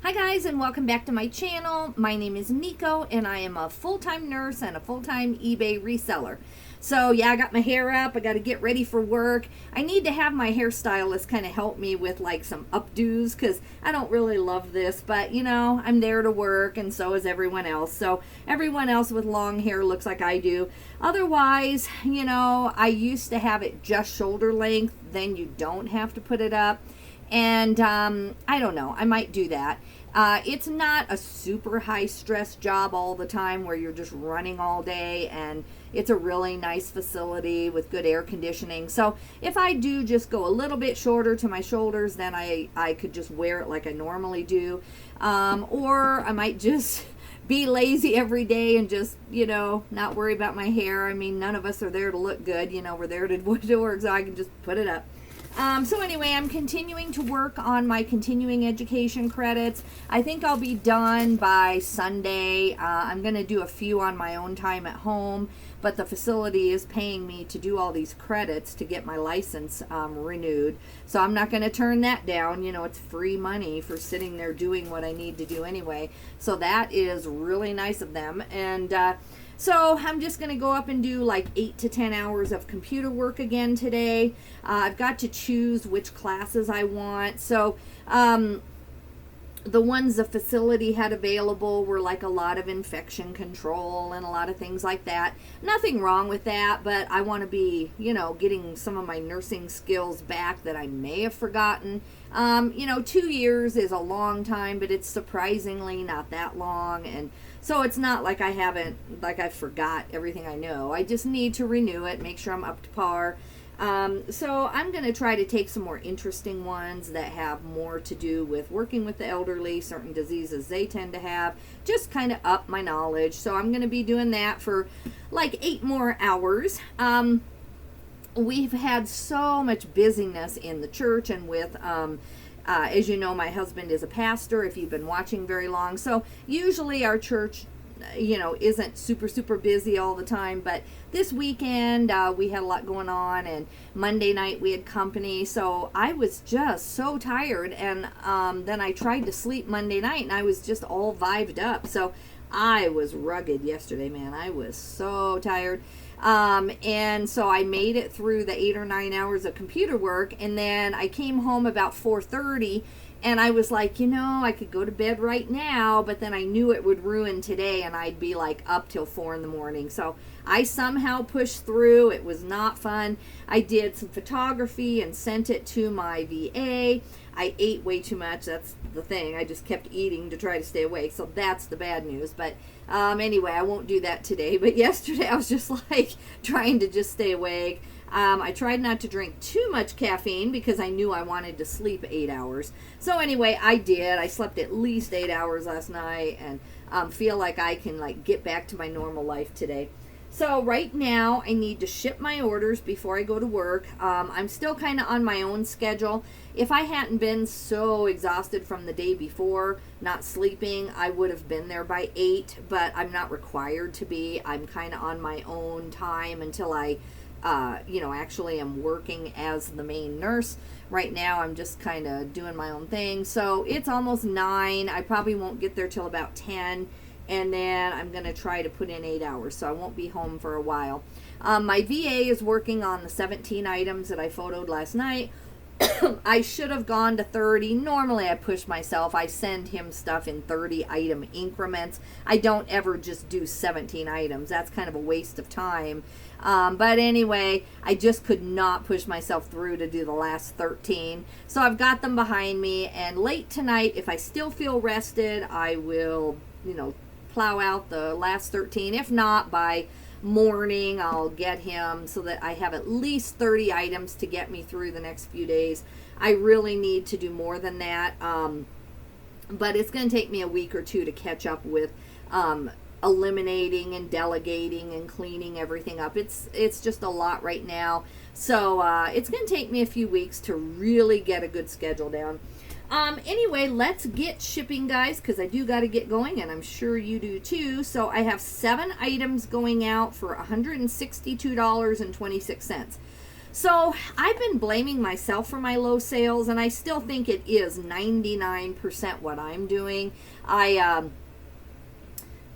Hi guys, and welcome back to my channel. My name is Nico and I am a full-time nurse and a full-time eBay reseller. So yeah, I got my hair up. I got to get ready for work. I need to have my hairstylist kind of help me with like some updos because I don't really love this, but you know, I'm there to work and so is everyone else. So everyone else with long hair looks like I do. Otherwise, you know, I used to have it just shoulder length, then you don't have to put it up. And I don't know, I might do that. It's not a super high stress job all the time where you're just running all day, and it's a really nice facility with good air conditioning. So if I do just go a little bit shorter to my shoulders, then I could just wear it like I normally do. Or I might just be lazy every day and just, you know, not worry about my hair. I mean, none of us are there to look good, you know, we're there to work, so I can just put it up. So anyway, I'm continuing to work on my continuing education credits. I think I'll be done by Sunday. I'm going to do a few on my own time at home, but the facility is paying me to do all these credits to get my license renewed. So I'm not going to turn that down. You know, it's free money for sitting there doing what I need to do anyway. So that is really nice of them. And so I'm just going to go up and do like 8 to 10 hours of computer work again today. I've got to choose which classes I want. So the ones the facility had available were like a lot of infection control and a lot of things like that. Nothing wrong with that, but I want to be, you know, getting some of my nursing skills back that I may have forgotten. You know, 2 years is a long time, but it's surprisingly not that long. And so it's not like I forgot everything I know. I just need to renew it, make sure I'm up to par. So I'm going to try to take some more interesting ones that have more to do with working with the elderly, certain diseases they tend to have, just kind of up my knowledge. So I'm going to be doing that for like 8 more hours. We've had so much busyness in the church and with, as you know, my husband is a pastor, if you've been watching very long. So usually our church, you know, isn't super busy all the time, but this weekend we had a lot going on, and Monday night we had company, so I was just so tired, and then I tried to sleep Monday night and I was just all vibed up. So I was rugged yesterday, man. I was so tired. And so I made it through the 8 or 9 hours of computer work, and then I came home about 4:30, and I was like, you know, I could go to bed right now, but then I knew it would ruin today and I'd be like up till 4 in the morning. So I somehow pushed through. It was not fun. I did some photography and sent it to my VA. I ate way too much. That's the thing. I just kept eating to try to stay awake. So that's the bad news. But anyway, I won't do that today. But yesterday I was just like trying to just stay awake. I tried not to drink too much caffeine because I knew I wanted to sleep 8 hours. So anyway, I did. I slept at least 8 hours last night and feel like I can like get back to my normal life today. So right now I need to ship my orders before I go to work. I'm still kind of on my own schedule. If I hadn't been so exhausted from the day before, not sleeping, I would have been there by 8, but I'm not required to be. I'm kind of on my own time until I you know, actually I'm working as the main nurse. Right now I'm just kind of doing my own thing. So it's almost 9. I probably won't get there till about 10. And then I'm going to try to put in 8 hours. So I won't be home for a while. My VA is working on the 17 items that I photoed last night. I should have gone to 30. Normally I push myself. I send him stuff in 30 item increments. I don't ever just do 17 items. That's kind of a waste of time. But anyway, I just could not push myself through to do the last 13. So I've got them behind me, and late tonight, if I still feel rested, I will, you know, plow out the last 13. If not, by morning I'll get him so that I have at least 30 items to get me through the next few days. I really need to do more than that, but it's going to take me a week or two to catch up with eliminating and delegating and cleaning everything up. It's just a lot right now, so it's going to take me a few weeks to really get a good schedule down. Anyway, let's get shipping, guys, because I do got to get going, and I'm sure you do too. So I have 7 items going out for $162.26. So I've been blaming myself for my low sales, and I still think it is 99% what I'm doing. I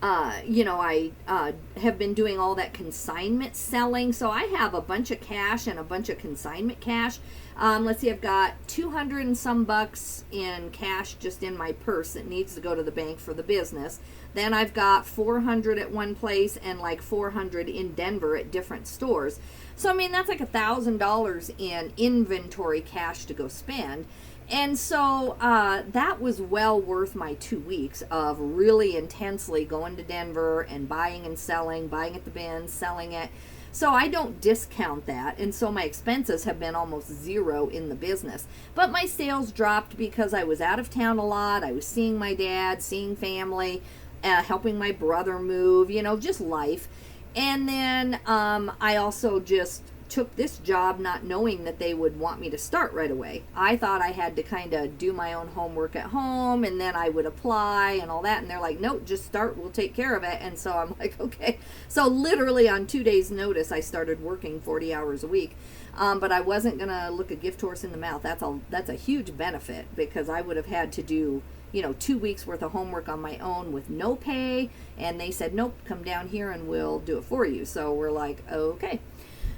have been doing all that consignment selling. So I have a bunch of cash and a bunch of consignment cash. Let's see, I've got 200 and some bucks in cash just in my purse that needs to go to the bank for the business. Then I've got 400 at one place and like 400 in Denver at different stores. So, I mean, that's like $1,000 in inventory cash to go spend. And so that was well worth my 2 weeks of really intensely going to Denver and buying and selling, buying at the bins, selling it. So I don't discount that. And so my expenses have been almost zero in the business. But my sales dropped because I was out of town a lot. I was seeing my dad, seeing family, helping my brother move, just life. And then I also just took this job not knowing that they would want me to start right away. I thought I had to kind of do my own homework at home and then I would apply and all that. And they're like, nope, just start. We'll take care of it. And so I'm like, okay. So literally on 2 days notice, I started working 40 hours a week. But I wasn't going to look a gift horse in the mouth. That's a huge benefit because I would have had to do 2 weeks worth of homework on my own with no pay. And they said, nope, come down here and we'll do it for you. So we're like, okay.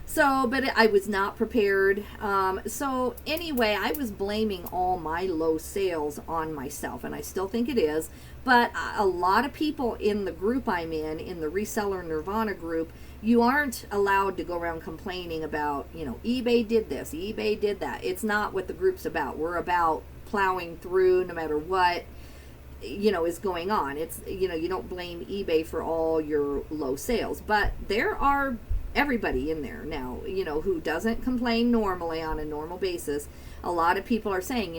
So, but I was not prepared. So anyway, I was blaming all my low sales on myself, and I still think it is. But a lot of people in the group I'm in the Reseller Nirvana group, you aren't allowed to go around complaining about, eBay did this, eBay did that. It's not what the group's about. We're about plowing through no matter what, is going on. It's, you don't blame eBay for all your low sales. But there are everybody in there now, who doesn't complain normally on a normal basis. A lot of people are saying,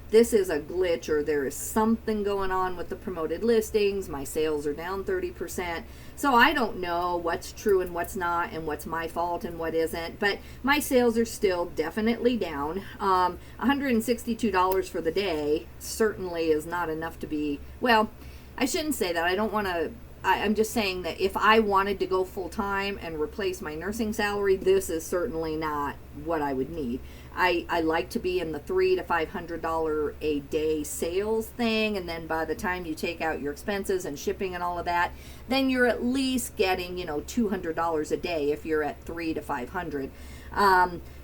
this is a glitch or there is something going on with the promoted listings. My sales are down 30%. So I don't know what's true and what's not and what's my fault and what isn't. But my sales are still definitely down. $162 for the day certainly is not enough to be, well, I shouldn't say that. I don't want to. I'm just saying that if I wanted to go full time and replace my nursing salary, this is certainly not what I would need. I like to be in the $300 to $500 a day sales thing, and then by the time you take out your expenses and shipping and all of that, then you're at least getting $200 a day if you're at $300 to $500.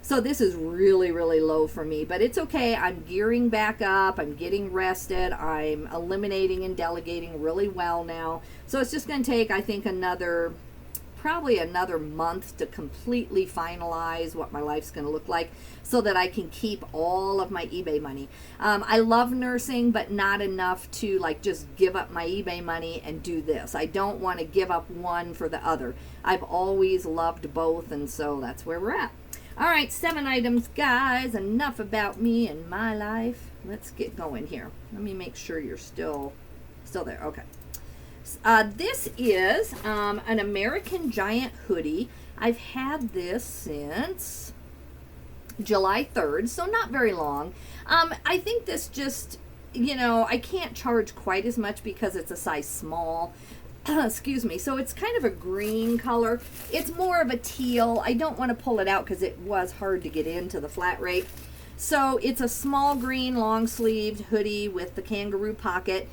So this is really, really low for me, but it's okay. I'm gearing back up. I'm getting rested. I'm eliminating and delegating really well now. So it's just going to take, I think, probably another month to completely finalize what my life's going to look like so that I can keep all of my eBay money. I love nursing, but not enough to just give up my eBay money and do this. I don't want to give up one for the other. I've always loved both, and so that's where we're at. All right, 7 items, guys. Enough about me and my life. Let's get going here. Let me make sure you're still there. Okay. This is an American Giant hoodie. I've had this since July 3rd, so not very long. I think this just, I can't charge quite as much because it's a size small. Excuse me. So it's kind of a green color. It's more of a teal. I don't want to pull it out because it was hard to get into the flat rate. So it's a small green long sleeved hoodie with the kangaroo pocket.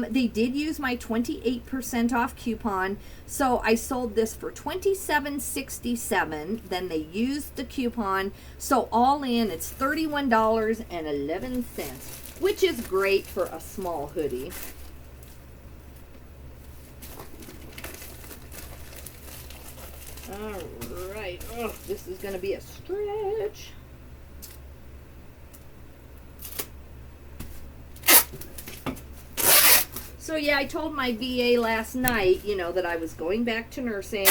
They did use my 28% off coupon. So I sold this for $27.67. Then they used the coupon. So all in, it's $31.11, which is great for a small hoodie. All right. Oh, this is going to be a stretch. So yeah, I told my VA last night, that I was going back to nursing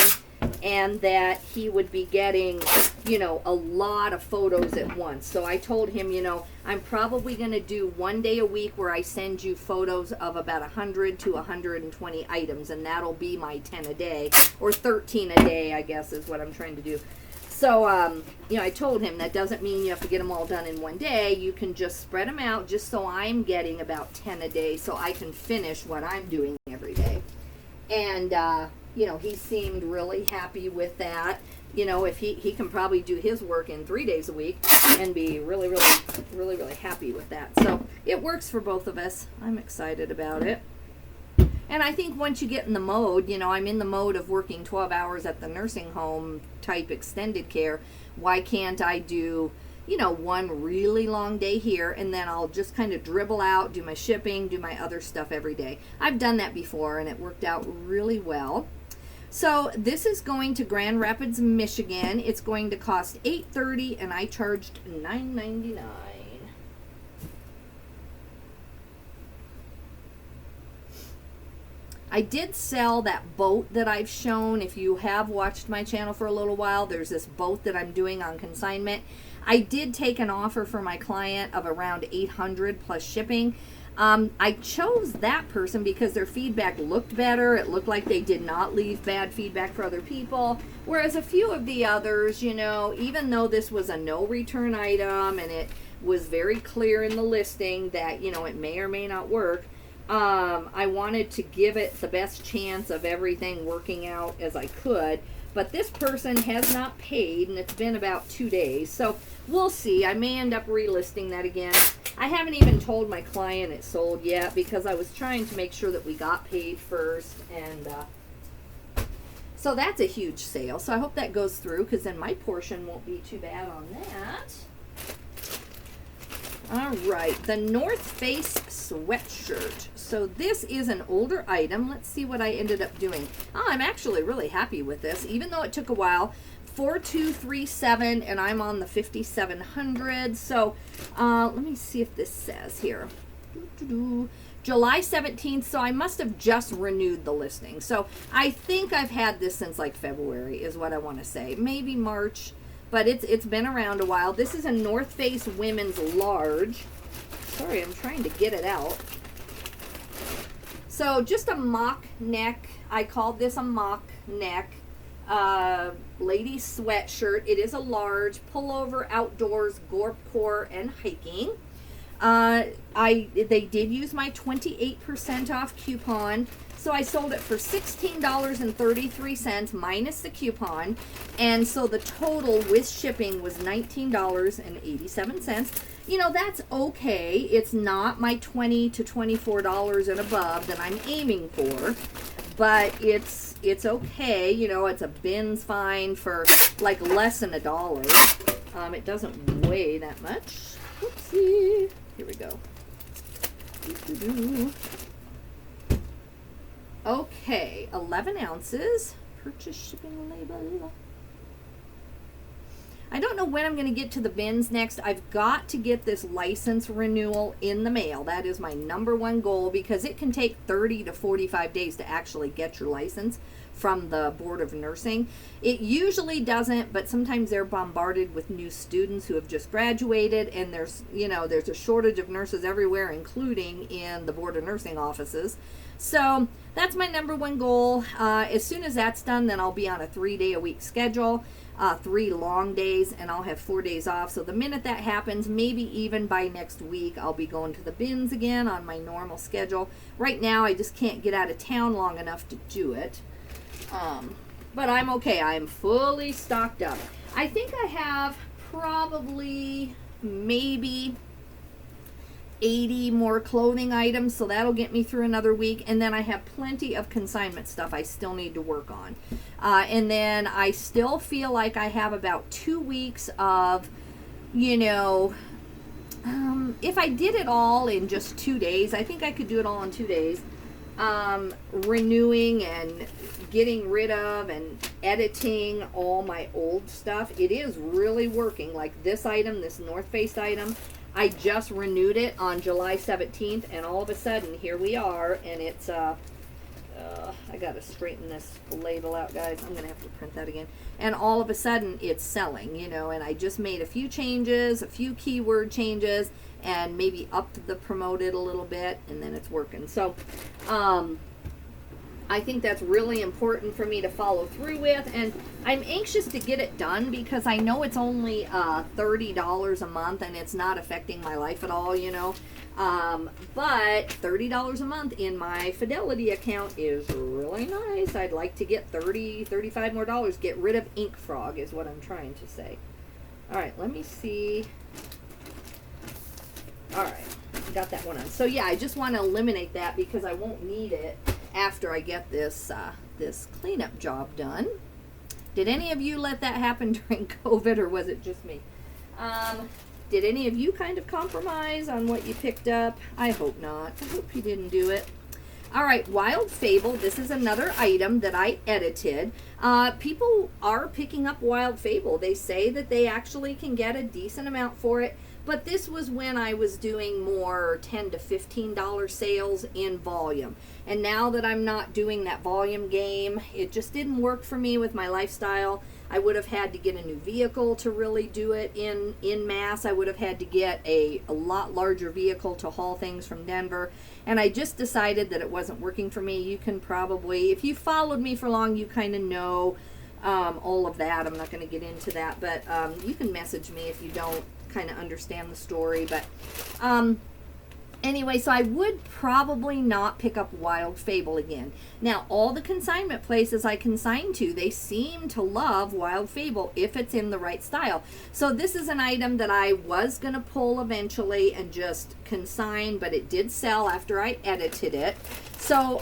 and that he would be getting, a lot of photos at once. So I told him, I'm probably going to do 1 day a week where I send you photos of about 100 to 120 items, and that'll be my 10 a day, or 13 a day, I guess is what I'm trying to do. So, I told him that doesn't mean you have to get them all done in 1 day. You can just spread them out just so I'm getting about 10 a day so I can finish what I'm doing every day. And, he seemed really happy with that. you know, if he can probably do his work in 3 days a week and be really, really happy with that. So it works for both of us. I'm excited about it. And I think once you get in the mode, you know, I'm in the mode of working 12 hours at the nursing home type extended care. Why can't I do, you know, one really long day here, and then I'll just kind of dribble out, do my shipping, do my other stuff every day. I've done that before, and it worked out really well. So this is going to Grand Rapids, Michigan. It's going to cost $8.30, and I charged $9.99. I did sell that boat that I've shown. If you have watched my channel for a little while, there's this boat that I'm doing on consignment. I did take an offer for my client of around $800 plus shipping. I chose that person because their feedback looked better. It looked like they did not leave bad feedback for other people. Whereas a few of the others, you know, even though this was a no return item and it was very clear in the listing that, you know, it may or may not work, I wanted to give it the best chance of everything working out as I could. But this person has not paid, and it's been about 2 days. So we'll see. I may end up relisting that again. I haven't even told my client it sold yet because I was trying to make sure that we got paid first. And so that's a huge sale. So I hope that goes through because then my portion won't be too bad on that. All right, the North Face sweatshirt. So this is an older item. Let's see what I ended up doing. Oh, I'm actually really happy with this, even though it took a while. 4237, and I'm on the 5700. So let me see if this says here. July 17th, so I must have just renewed the listing. So I think I've had this since like February is what I want to say. Maybe March, but it's been around a while. This is a North Face women's large. Sorry, I'm trying to get it out. So just a mock neck. I called this a mock neck lady sweatshirt. It is a large pullover, outdoors, gorp core, and hiking. They did use my 28% off coupon. So I sold it for $16.33 minus the coupon. And so the total with shipping was $19.87. You know, that's okay. It's not my $20 to $24 and above that I'm aiming for, but it's okay. You know, it's a bin's fine for like less than $1. It doesn't weigh that much. Oopsie. Here we go. Okay, 11 ounces. Purchase shipping label. I don't know when I'm going to get to the bins next. I've got to get this license renewal in the mail. That is my #1 goal because it can take 30 to 45 days to actually get your license from the Board of Nursing. It usually doesn't, but sometimes they're bombarded with new students who have just graduated, and there's a shortage of nurses everywhere, including in the Board of Nursing offices. So that's my #1 goal. As soon as that's done, then I'll be on a 3-day-a-week schedule, 3 long days, and I'll have 4 days off. So the minute that happens, maybe even by next week, I'll be going to the bins again on my normal schedule. Right now, I just can't get out of town long enough to do it. But I'm okay. I'm fully stocked up. I think I have probably maybe 80 more clothing items, so that'll get me through another week. And then I have plenty of consignment stuff I still need to work on. And then I still feel like I have about 2 weeks of, if I did it all in just 2 days, I think I could do it all in 2 days. Renewing and getting rid of and editing all my old stuff. It is really working. Like this item, this North Face item, I just renewed it on July 17th, and all of a sudden, here we are, and it's, I gotta straighten this label out, guys. I'm gonna have to print that again. And all of a sudden, it's selling, and I just made a few changes, a few keyword changes, and maybe upped the promoted a little bit, and then it's working. So, I think that's really important for me to follow through with, and I'm anxious to get it done because I know it's only $30 a month and it's not affecting my life at all, you know. But $30 a month in my Fidelity account is really nice. I'd like to get 30, 35 more dollars. Get rid of Ink Frog is what I'm trying to say. All right, let me see. All right, got that one on. So yeah, I just want to eliminate that because I won't need it after I get this this cleanup job done. Did any of you let that happen during COVID, or was it just me? Did any of you kind of compromise on what you picked up? I hope not. I hope you didn't do it. All right, Wild Fable. This is another item that I edited. People are picking up Wild Fable. They say that they actually can get a decent amount for it. But this was when I was doing more $10 to $15 sales in volume. And now that I'm not doing that volume game, it just didn't work for me with my lifestyle. I would have had to get a new vehicle to really do it in mass. I would have had to get a lot larger vehicle to haul things from Denver. And I just decided that it wasn't working for me. You can probably, if you followed me for long, you kind of know all of that. I'm not going to get into that, but you can message me if you don't kind of understand the story. But anyway, so I would probably not pick up Wild Fable again. Now, all the consignment places I consign to, they seem to love Wild Fable if it's in the right style. So this is an item that I was going to pull eventually and just consign, but it did sell after I edited it. So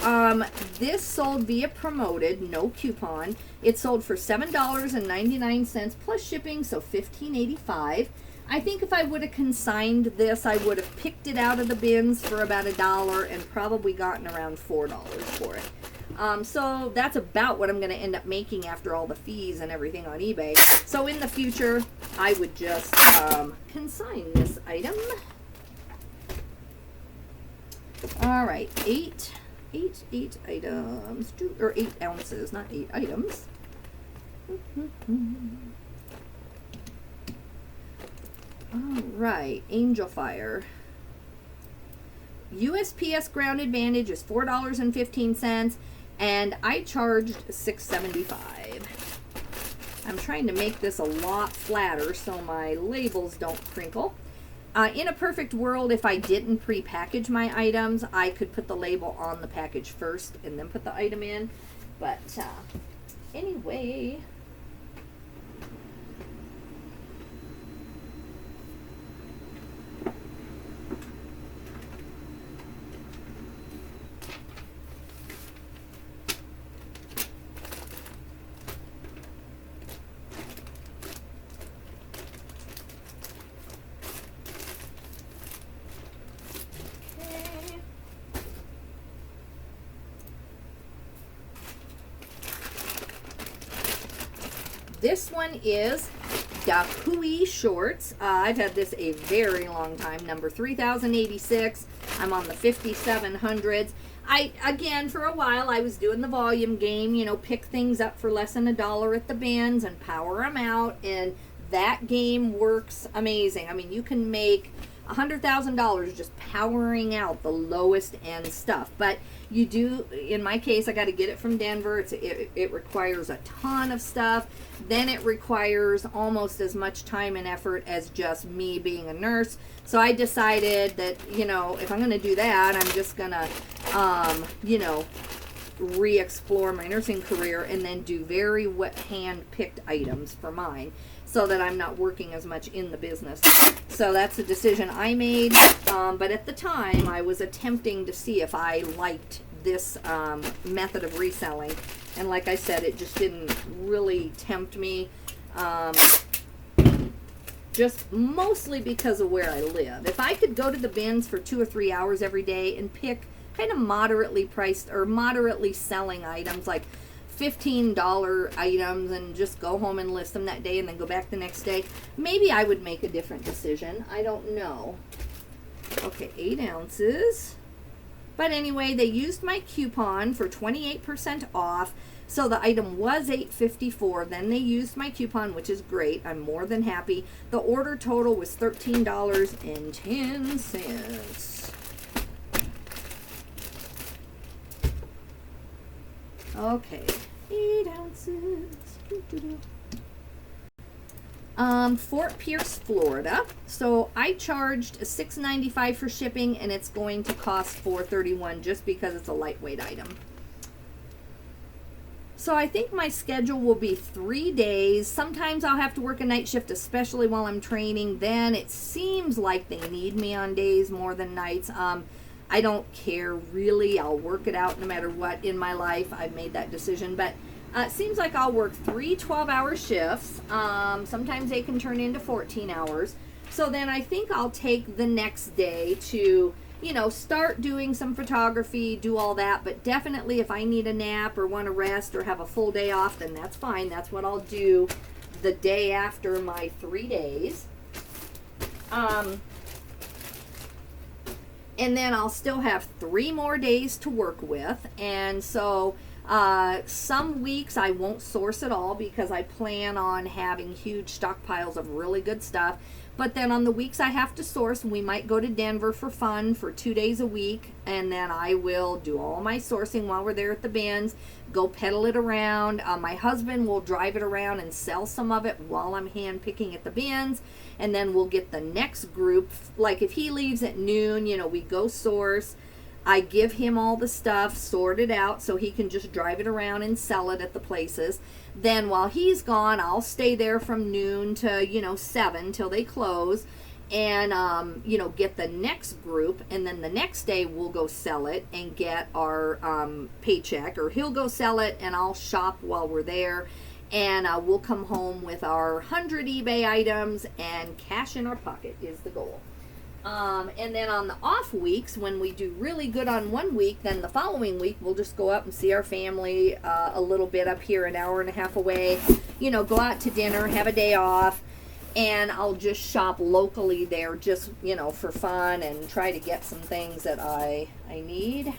this sold via promoted, no coupon. It sold for $7.99 plus shipping, so $15.85. I think if I would have consigned this, I would have picked it out of the bins for about $1 and probably gotten around $4 for it. So that's about what I'm going to end up making after all the fees and everything on eBay. So in the future, I would just consign this item. All right, eight items, or 8 ounces, not 8 items. All right, Angel Fire. USPS Ground Advantage is $4.15, and I charged $6.75. I'm trying to make this a lot flatter so my labels don't crinkle. In a perfect world, if I didn't pre-package my items, I could put the label on the package first and then put the item in. But anyway... This one is the Hoodie shorts. I've had this a very long time, number 3086. I'm on the 5700s. Again, for a while, I was doing the volume game, you know, pick things up for less than $1 at the bins and power them out, and that game works amazing. I mean, you can make $100,000 just powering out the lowest end stuff. But you do, in my case, I got to get it from Denver. It requires a ton of stuff. Then it requires almost as much time and effort as just me being a nurse. So I decided that, you know, if I'm going to do that, I'm just going to, you know, re-explore my nursing career and then do very hand-picked items for mine, so that I'm not working as much in the business. So that's a decision I made. But at the time, I was attempting to see if I liked this method of reselling. And like I said, it just didn't really tempt me. Just mostly because of where I live. If I could go to the bins for 2 or 3 hours every day and pick kind of moderately priced or moderately selling items, like $15 items, and just go home and list them that day and then go back the next day, maybe I would make a different decision. I don't know. Okay, 8 ounces. But anyway, they used my coupon for 28% off. So the item was $8.54. Then they used my coupon, which is great. I'm more than happy. The order total was $13.10. Okay, 8 ounces. Fort Pierce, Florida. So I charged $6.95 for shipping, and it's going to cost $4.31 just because it's a lightweight item. So I think my schedule will be 3 days. Sometimes I'll have to work a night shift, especially while I'm training. Then it seems like they need me on days more than nights. I don't care really. I'll work it out no matter what in my life. I've made that decision. But it seems like I'll work 3 12-hour shifts. Sometimes they can turn into 14 hours. So then I think I'll take the next day to, you know, start doing some photography, do all that. But definitely if I need a nap or want to rest or have a full day off, then that's fine. That's what I'll do the day after my 3 days. And then I'll still have 3 more days to work with. And so some weeks I won't source at all because I plan on having huge stockpiles of really good stuff. But then on the weeks I have to source, we might go to Denver for fun for 2 days a week. And then I will do all my sourcing while we're there at the bins, go pedal it around. My husband will drive it around and sell some of it while I'm hand picking at the bins. And then we'll get the next group. Like if he leaves at noon, you know, we go source. I give him all the stuff, sort it out so he can just drive it around and sell it at the places. Then while he's gone, I'll stay there from noon to, you know, 7 till they close and, you know, get the next group. And then the next day we'll go sell it and get our paycheck, or he'll go sell it and I'll shop while we're there. And we'll come home with our 100 eBay items and cash in our pocket is the goal. And then on the off weeks, when we do really good on one week, then the following week we'll just go up and see our family a little bit up here, an hour and a half away, you know, go out to dinner, have a day off, and I'll just shop locally there just, you know, for fun and try to get some things that I need.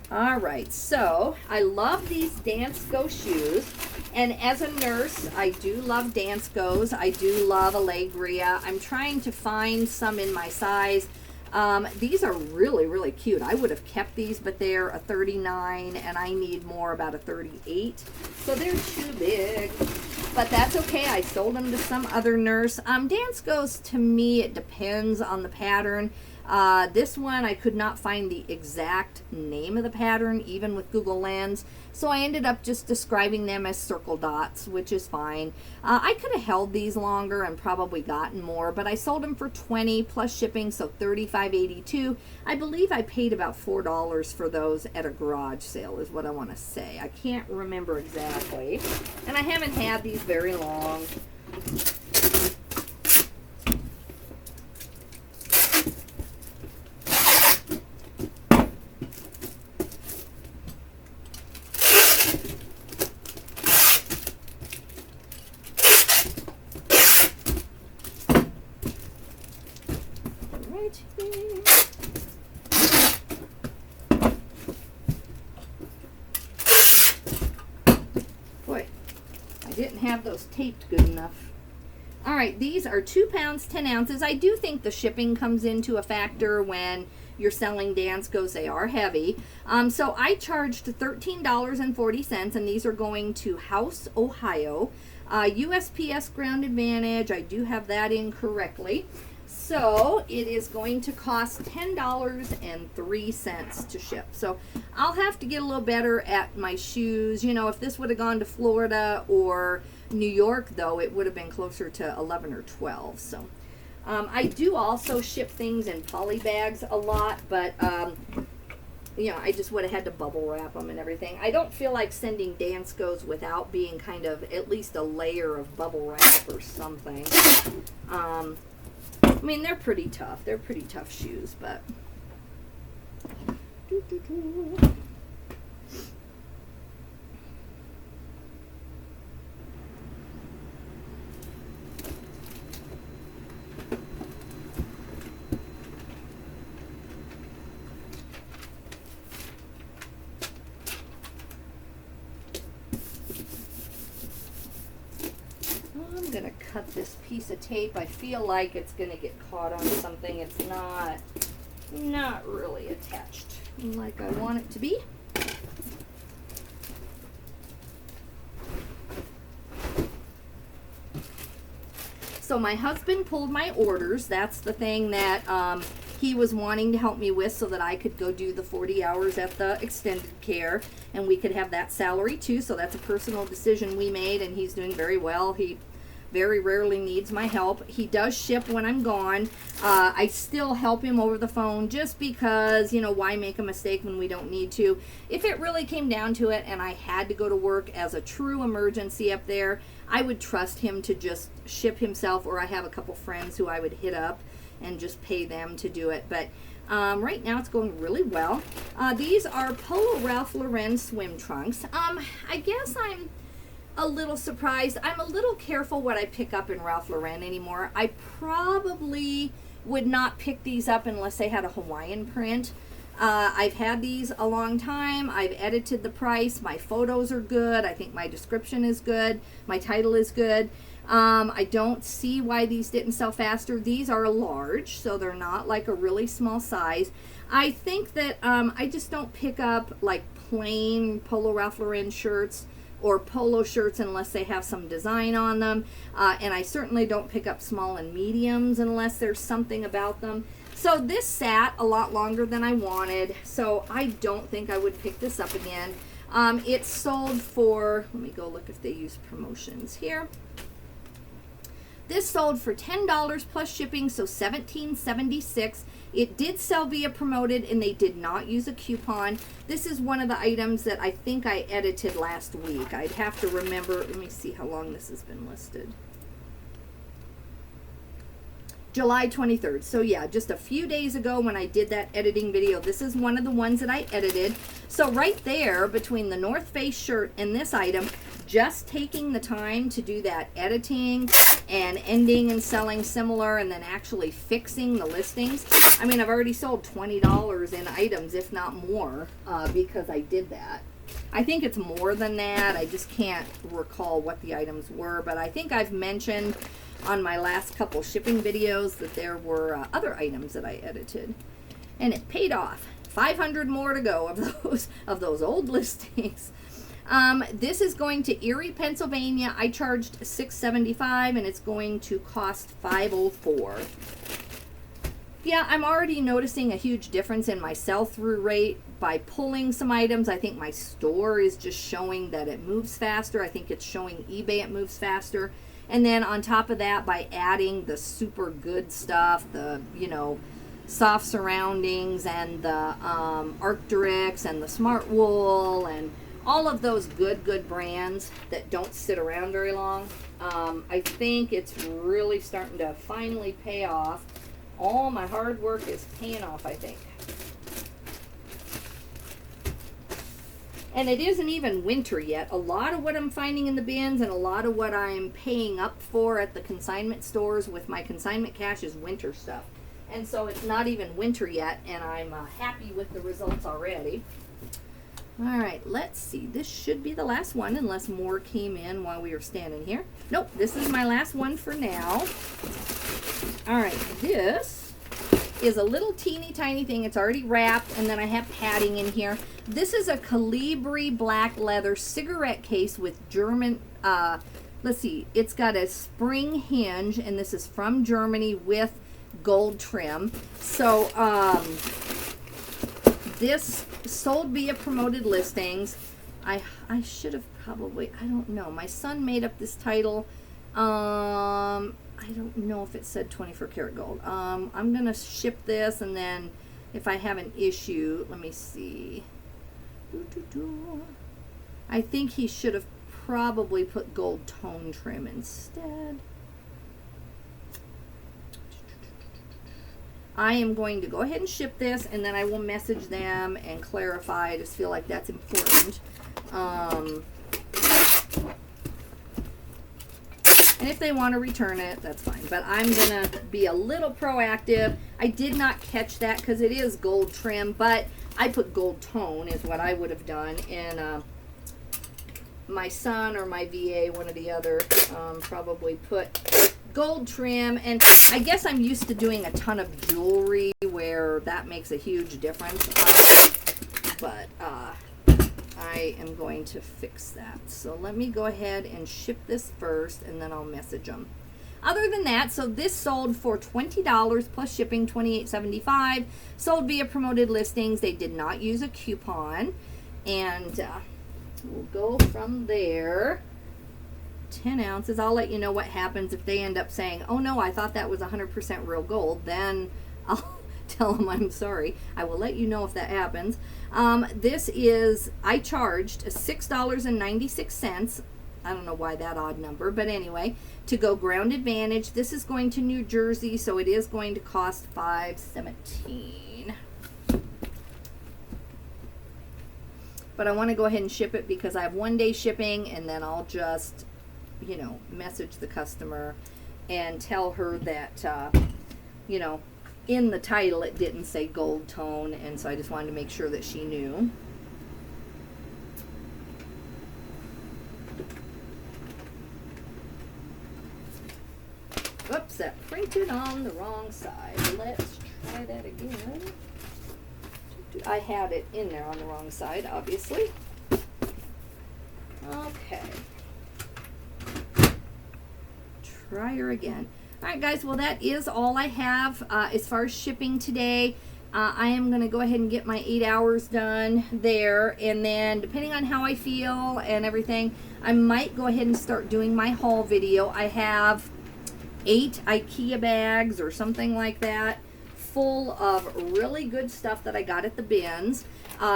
All right, so I love these Dance Go shoes. And as a nurse, I do love Dance Go's. I do love Allegria. I'm trying to find some in my size. These are really, really cute. I would have kept these, but they're a 39, and I need more, about a 38. So they're too big. But that's okay. I sold them to some other nurse. Dance Go's, to me, it depends on the pattern. This one, I could not find the exact name of the pattern, even with Google Lens. So I ended up just describing them as circle dots, which is fine. I could have held these longer and probably gotten more, but I sold them for $20 plus shipping, so $35.82. I believe I paid about $4 for those at a garage sale, is what I want to say. I can't remember exactly. And I haven't had these very long. Boy, I didn't have those taped good enough. All right, these are 2 pounds, 10 ounces. I do think the shipping comes into a factor when you're selling Dance Go's. They are heavy. So I charged $13.40, and these are going to House, Ohio. USPS Ground Advantage. I do have that in correctly. So it is going to cost $10.03 to ship. So I'll have to get a little better at my shoes. You know, if this would have gone to Florida or New York, though, it would have been closer to 11 or 12. So I do also ship things in poly bags a lot, but you know, I just would have had to bubble wrap them and everything. I don't feel like sending Dance Go's without being kind of at least a layer of bubble wrap or something. I mean, they're pretty tough. They're pretty tough shoes, but I'm gonna cut this piece of tape. I feel like it's gonna get caught on something. It's not really attached like I want it to be. So my husband pulled my orders. That's the thing that he was wanting to help me with so that I could go do the 40 hours at the extended care and we could have that salary too. So that's a personal decision we made, and he's doing very well. He very rarely needs my help. He does ship when I'm gone. I still help him over the phone just because, you know, why make a mistake when we don't need to? If it really came down to it and I had to go to work as a true emergency up there, I would trust him to just ship himself, or I have a couple friends who I would hit up and just pay them to do it. But right now it's going really well. These are Polo Ralph Lauren swim trunks. I guess I'm a little surprised. I'm a little careful what I pick up in Ralph Lauren anymore. I probably would not pick these up unless they had a Hawaiian print. I've had these a long time. I've edited the price. My photos are good. I think my description is good. My title is good. I don't see why these didn't sell faster. These are large, so they're not like a really small size. I think that I just don't pick up like plain Polo Ralph Lauren shirts or polo shirts unless they have some design on them, and I certainly don't pick up small and mediums unless there's something about them. So this sat a lot longer than I wanted, so I don't think I would pick this up again. It sold for, let me go look if they use promotions here. This sold for $10 plus shipping, so $17.76. It did sell via promoted, and they did not use a coupon. This is one of the items that I think I edited last week. I'd have to remember. Let me see how long this has been listed. July 23rd. So yeah, just a few days ago when I did that editing video, this is one of the ones that I edited. So right there between the North Face shirt and this item, just taking the time to do that editing and ending and selling similar and then actually fixing the listings. I mean, I've already sold $20 in items, if not more, because I did that. I think it's more than that. I just can't recall what the items were, but I think I've mentioned on my last couple shipping videos that there were other items that I edited, and it paid off. 500 more to go of those old listings. This is going to Erie, Pennsylvania. I charged $6.75 and it's going to cost $5.04. Yeah, I'm already noticing a huge difference in my sell-through rate by pulling some items. I think my store is just showing that it moves faster. I think it's showing eBay it moves faster. And then on top of that, by adding the super good stuff, the, you know, soft surroundings and the Arc'teryx and the Smart Wool and all of those good brands that don't sit around very long, I think it's really starting to finally pay off. All my hard work is paying off, I think. And it isn't even winter yet. A lot of what I'm finding in the bins and a lot of what I'm paying up for at the consignment stores with my consignment cash is winter stuff. And so it's not even winter yet, and I'm happy with the results already. All right, let's see. This should be the last one unless more came in while we were standing here. Nope, this is my last one for now. All right, this is a little teeny tiny thing. It's already wrapped, and then I have padding in here. This is a Calibri black leather cigarette case with German, let's see, it's got a spring hinge, and this is from Germany with gold trim. So this sold via promoted listings. I should have probably, I don't know. My son made up this title. I don't know if it said 24 karat gold. I'm going to ship this, and then if I have an issue, let me see. I think he should have probably put gold tone trim instead. I am going to go ahead and ship this, and then I will message them and clarify. I just feel like that's important. And if they want to return it, that's fine. But I'm going to be a little proactive. I did not catch that because it is gold trim, but I put gold tone is what I would have done. And my son or my VA, one or the other, probably put gold trim. And I guess I'm used to doing a ton of jewelry where that makes a huge difference. But I am going to fix that. So let me go ahead and ship this first, and then I'll message them. other than that, so this sold for $20 plus shipping, $28.75. Sold via promoted listings. They did not use a coupon. And we'll go from there. 10 ounces. I'll let you know what happens if they end up saying, oh no, I thought that was 100% real gold. Then I'll tell them I'm sorry. I will let you know if that happens. This is, I charged $6.96. I don't know why that odd number, but anyway, to go Ground Advantage. This is going to New Jersey, so it is going to cost $5.17. But I want to go ahead and ship it because I have 1-day shipping, and then I'll just, you know, message the customer and tell her that, you know, in the title it didn't say gold tone, and so I just wanted to make sure that she knew. Oops, that printed on the wrong side. Let's try that again. I had it in there on the wrong side, obviously. Okay. Try her again. All right, guys, well, that is all I have as far as shipping today. I am going to go ahead and get my 8 hours done there, and then depending on how I feel and everything, I might go ahead and start doing my haul video. I have 8 IKEA bags or something like that full of really good stuff that I got at the bins.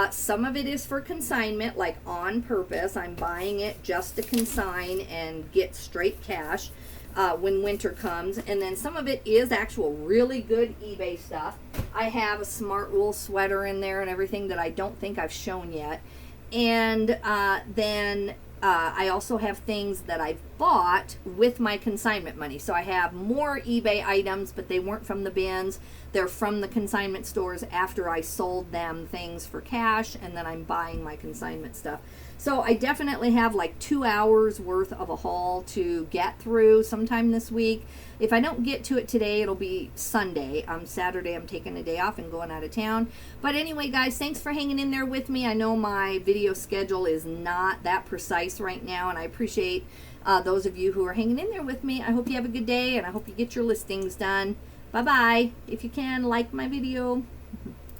Some of it is for consignment, like on purpose. I'm buying it just to consign and get straight cash when winter comes. And then some of it is actual really good eBay stuff. I have a smart wool sweater in there and everything that I don't think I've shown yet. And then I also have things that I've bought with my consignment money. So I have more eBay items, but they weren't from the bins. They're from the consignment stores after I sold them things for cash, and then I'm buying my consignment stuff. So I definitely have like 2 hours worth of a haul to get through sometime this week. If I don't get to it today, it'll be Sunday. Saturday, I'm taking a day off and going out of town. But anyway, guys, thanks for hanging in there with me. I know my video schedule is not that precise right now, and I appreciate those of you who are hanging in there with me. I hope you have a good day, and I hope you get your listings done. Bye-bye. If you can, like my video.